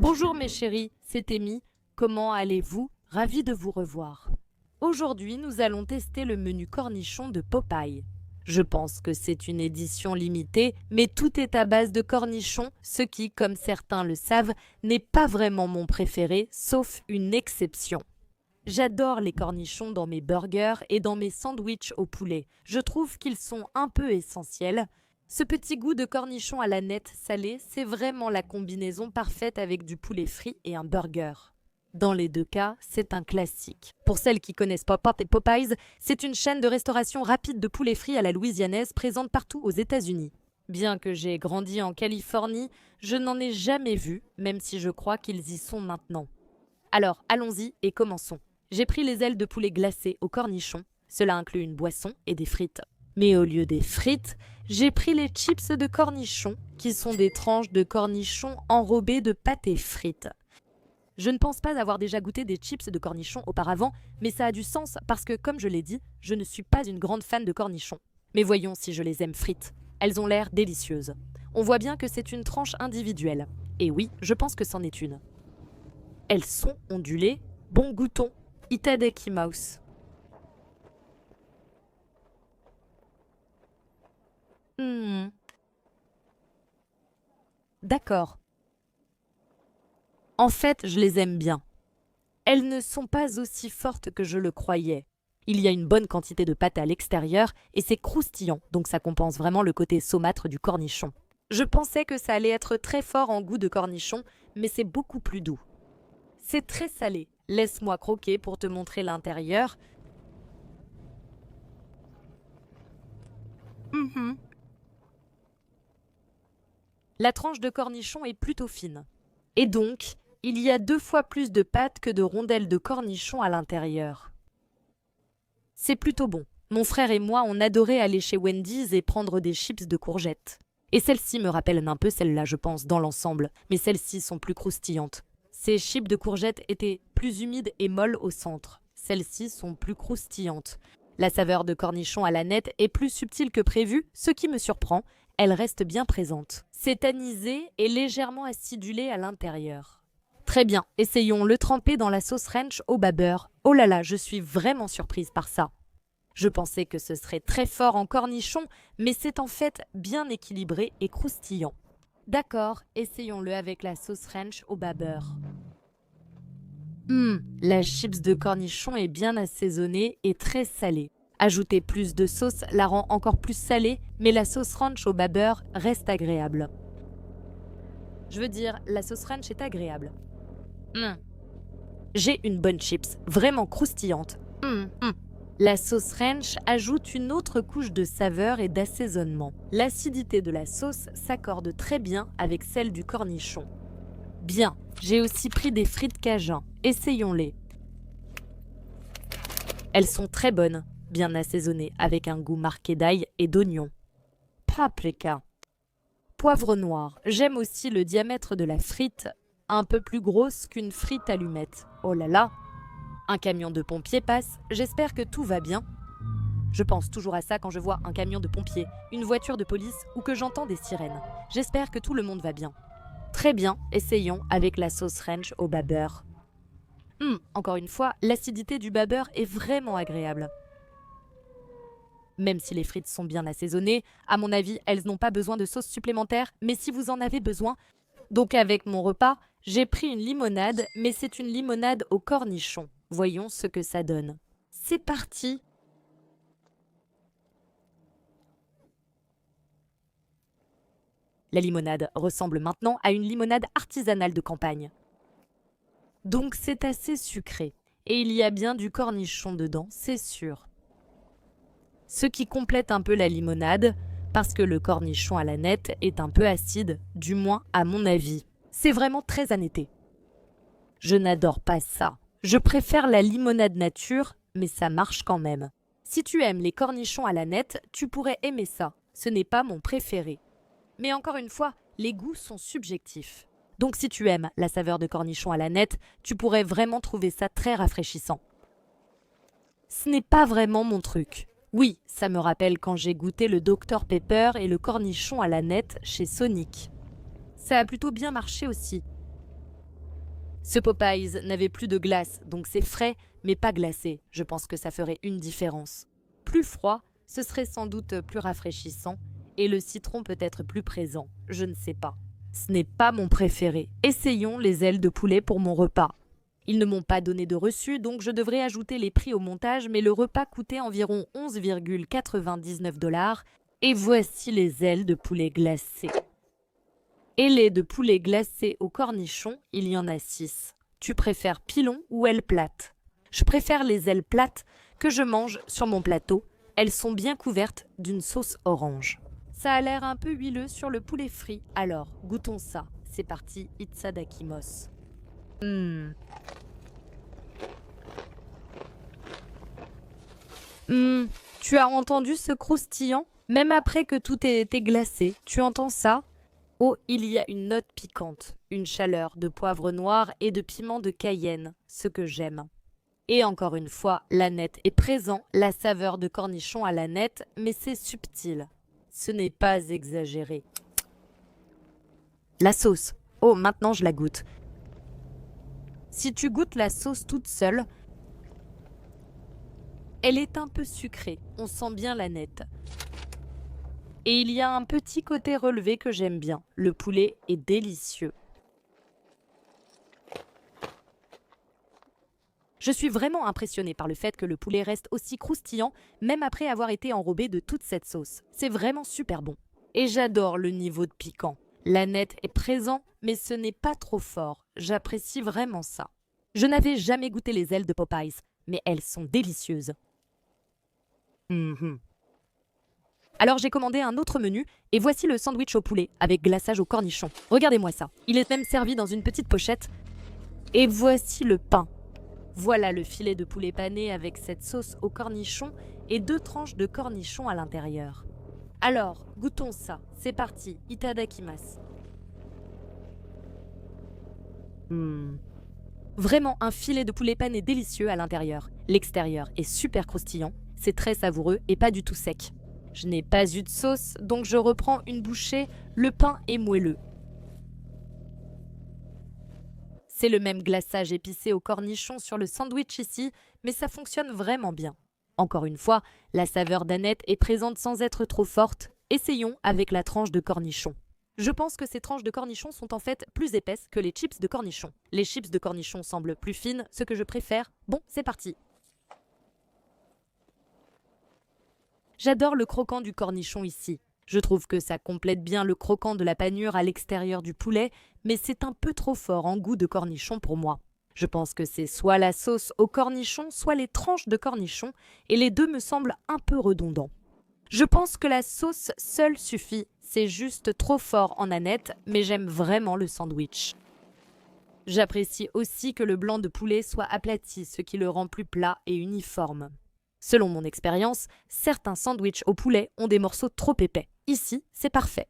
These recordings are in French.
Bonjour mes chéris, c'est Amy. Comment allez-vous? Ravi de vous revoir. Aujourd'hui, nous allons tester le menu cornichon de Popeye. Je pense que c'est une édition limitée, mais tout est à base de cornichons, ce qui, comme certains le savent, n'est pas vraiment mon préféré, sauf une exception. J'adore les cornichons dans mes burgers et dans mes sandwichs au poulet. Je trouve qu'ils sont un peu essentiels. Ce petit goût de cornichon à la nette salée, c'est vraiment la combinaison parfaite avec du poulet frit et un burger. Dans les deux cas, c'est un classique. Pour celles qui connaissent pas Popeyes, c'est une chaîne de restauration rapide de poulet frit à la louisianaise présente partout aux États-Unis. Bien que j'ai grandi en Californie, je n'en ai jamais vu, même si je crois qu'ils y sont maintenant. Alors, allons-y et commençons. J'ai pris les ailes de poulet glacées au cornichon. Cela inclut une boisson et des frites. Mais au lieu des frites, j'ai pris les chips de cornichon, qui sont des tranches de cornichon enrobées de pâté frites. Je ne pense pas avoir déjà goûté des chips de cornichon auparavant, mais ça a du sens parce que, comme je l'ai dit, je ne suis pas une grande fan de cornichons. Mais voyons si je les aime frites. Elles ont l'air délicieuses. On voit bien que c'est une tranche individuelle. Et oui, je pense que c'en est une. Elles sont ondulées. Bon goûton. Itadaki mouse. D'accord. En fait, je les aime bien. Elles ne sont pas aussi fortes que je le croyais. Il y a une bonne quantité de pâte à l'extérieur et c'est croustillant, donc ça compense vraiment le côté saumâtre du cornichon. Je pensais que ça allait être très fort en goût de cornichon, mais c'est beaucoup plus doux. C'est très salé. Laisse-moi croquer pour te montrer l'intérieur. La tranche de cornichon est plutôt fine. Et donc, il y a 2 fois plus de pâte que de rondelles de cornichon à l'intérieur. C'est plutôt bon. Mon frère et moi, on adorait aller chez Wendy's et prendre des chips de courgettes. Et celles-ci me rappellent un peu celles-là, je pense, dans l'ensemble. Mais celles-ci sont plus croustillantes. Ces chips de courgettes étaient plus humides et molles au centre. Celles-ci sont plus croustillantes. La saveur de cornichon à la nette est plus subtile que prévu, ce qui me surprend. Elle reste bien présente. C'est anisé et légèrement acidulé à l'intérieur. Très bien, essayons le tremper dans la sauce ranch au bas beurre. Oh là là, je suis vraiment surprise par ça. Je pensais que ce serait très fort en cornichon, mais c'est en fait bien équilibré et croustillant. D'accord, essayons-le avec la sauce ranch au bas beurre. La chips de cornichon est bien assaisonnée et très salée. Ajouter plus de sauce la rend encore plus salée, mais la sauce ranch au bas beurre reste agréable. Je veux dire, la sauce ranch est agréable. J'ai une bonne chips, vraiment croustillante. La sauce ranch ajoute une autre couche de saveur et d'assaisonnement. L'acidité de la sauce s'accorde très bien avec celle du cornichon. Bien, j'ai aussi pris des frites cajun. Essayons-les. Elles sont très bonnes, bien assaisonnées, avec un goût marqué d'ail et d'oignon. Paprika. Poivre noir. J'aime aussi le diamètre de la frite, un peu plus grosse qu'une frite allumette. Oh là là! Un camion de pompiers passe, j'espère que tout va bien. Je pense toujours à ça quand je vois un camion de pompiers, une voiture de police ou que j'entends des sirènes. J'espère que tout le monde va bien. Très bien, essayons avec la sauce ranch au bas beurre. Encore une fois, l'acidité du bas beurre est vraiment agréable. Même si les frites sont bien assaisonnées, à mon avis, elles n'ont pas besoin de sauce supplémentaire, mais si vous en avez besoin... Donc avec mon repas, j'ai pris une limonade, mais c'est une limonade au cornichon. Voyons ce que ça donne. C'est parti! La limonade ressemble maintenant à une limonade artisanale de campagne. Donc c'est assez sucré. Et il y a bien du cornichon dedans, c'est sûr. Ce qui complète un peu la limonade, parce que le cornichon à la nette est un peu acide, du moins à mon avis. C'est vraiment très anété. Je n'adore pas ça. Je préfère la limonade nature, mais ça marche quand même. Si tu aimes les cornichons à la nette, tu pourrais aimer ça. Ce n'est pas mon préféré. Mais encore une fois, les goûts sont subjectifs. Donc si tu aimes la saveur de cornichon à la nette, tu pourrais vraiment trouver ça très rafraîchissant. Ce n'est pas vraiment mon truc. Oui, ça me rappelle quand j'ai goûté le Dr Pepper et le cornichon à la nette chez Sonic. Ça a plutôt bien marché aussi. Ce Popeyes n'avait plus de glace, donc c'est frais, mais pas glacé. Je pense que ça ferait une différence. Plus froid, ce serait sans doute plus rafraîchissant, et le citron peut être plus présent, je ne sais pas. Ce n'est pas mon préféré. Essayons les ailes de poulet pour mon repas. Ils ne m'ont pas donné de reçu, donc je devrais ajouter les prix au montage, mais le repas coûtait environ 11,99 $, et voici les ailes de poulet glacées. Ailés de poulet glacé au cornichon, il y en a 6. Tu préfères pilon ou ailes plates? Je préfère les ailes plates que je mange sur mon plateau. Elles sont bien couvertes d'une sauce orange. Ça a l'air un peu huileux sur le poulet frit, alors goûtons ça. C'est parti, itsadakimos. Tu as entendu ce croustillant? Même après que tout ait été glacé, tu entends ça? Oh, il y a une note piquante, une chaleur de poivre noir et de piment de Cayenne, ce que j'aime. Et encore une fois, l'aneth est présent, la saveur de cornichon à l'aneth, mais c'est subtil. Ce n'est pas exagéré. La sauce. Oh, maintenant je la goûte. Si tu goûtes la sauce toute seule, elle est un peu sucrée, on sent bien l'aneth. Et il y a un petit côté relevé que j'aime bien. Le poulet est délicieux. Je suis vraiment impressionnée par le fait que le poulet reste aussi croustillant, même après avoir été enrobé de toute cette sauce. C'est vraiment super bon. Et j'adore le niveau de piquant. L'aneth est présent, mais ce n'est pas trop fort. J'apprécie vraiment ça. Je n'avais jamais goûté les ailes de Popeyes, mais elles sont délicieuses. Alors j'ai commandé un autre menu et voici le sandwich au poulet avec glaçage au cornichon. Regardez-moi ça. Il est même servi dans une petite pochette. Et voici le pain. Voilà le filet de poulet pané avec cette sauce au cornichon et 2 tranches de cornichon à l'intérieur. Alors, goûtons ça. C'est parti. Itadakimasu. Vraiment un filet de poulet pané délicieux à l'intérieur. L'extérieur est super croustillant. C'est très savoureux et pas du tout sec. Je n'ai pas eu de sauce, donc je reprends une bouchée. Le pain est moelleux. C'est le même glaçage épicé au cornichon sur le sandwich ici, mais ça fonctionne vraiment bien. Encore une fois, la saveur d'aneth est présente sans être trop forte. Essayons avec la tranche de cornichon. Je pense que ces tranches de cornichon sont en fait plus épaisses que les chips de cornichon. Les chips de cornichon semblent plus fines, ce que je préfère. Bon, c'est parti. J'adore le croquant du cornichon ici. Je trouve que ça complète bien le croquant de la panure à l'extérieur du poulet, mais c'est un peu trop fort en goût de cornichon pour moi. Je pense que c'est soit la sauce au cornichon, soit les tranches de cornichon, et les deux me semblent un peu redondants. Je pense que la sauce seule suffit, c'est juste trop fort en aneth, mais j'aime vraiment le sandwich. J'apprécie aussi que le blanc de poulet soit aplati, ce qui le rend plus plat et uniforme. Selon mon expérience, certains sandwichs au poulet ont des morceaux trop épais. Ici, c'est parfait.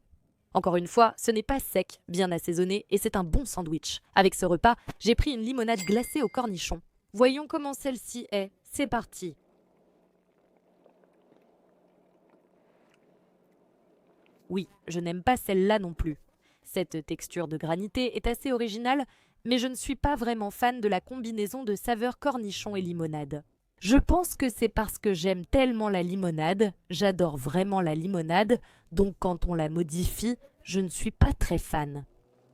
Encore une fois, ce n'est pas sec, bien assaisonné, et c'est un bon sandwich. Avec ce repas, j'ai pris une limonade glacée au cornichon. Voyons comment celle-ci est. C'est parti. Oui, je n'aime pas celle-là non plus. Cette texture de granité est assez originale, mais je ne suis pas vraiment fan de la combinaison de saveurs cornichon et limonade. Je pense que c'est parce que j'aime tellement la limonade, j'adore vraiment la limonade, donc quand on la modifie, je ne suis pas très fan.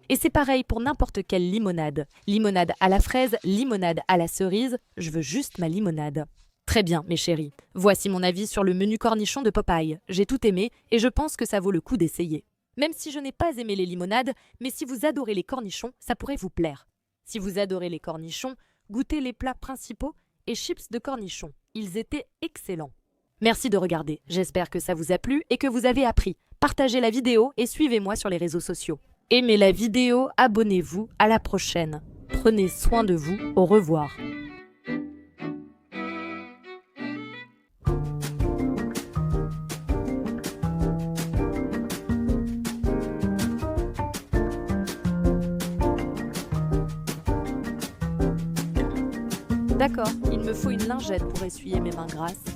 Et c'est pareil pour n'importe quelle limonade. Limonade à la fraise, limonade à la cerise, je veux juste ma limonade. Très bien, mes chéris. Voici mon avis sur le menu cornichon de Popeye. J'ai tout aimé et je pense que ça vaut le coup d'essayer. Même si je n'ai pas aimé les limonades, mais si vous adorez les cornichons, ça pourrait vous plaire. Si vous adorez les cornichons, goûtez les plats principaux et chips de cornichons. Ils étaient excellents. Merci de regarder. J'espère que ça vous a plu et que vous avez appris. Partagez la vidéo et suivez-moi sur les réseaux sociaux. Aimez la vidéo, abonnez-vous. À la prochaine. Prenez soin de vous. Au revoir. D'accord, il me faut une lingette pour essuyer mes mains grasses.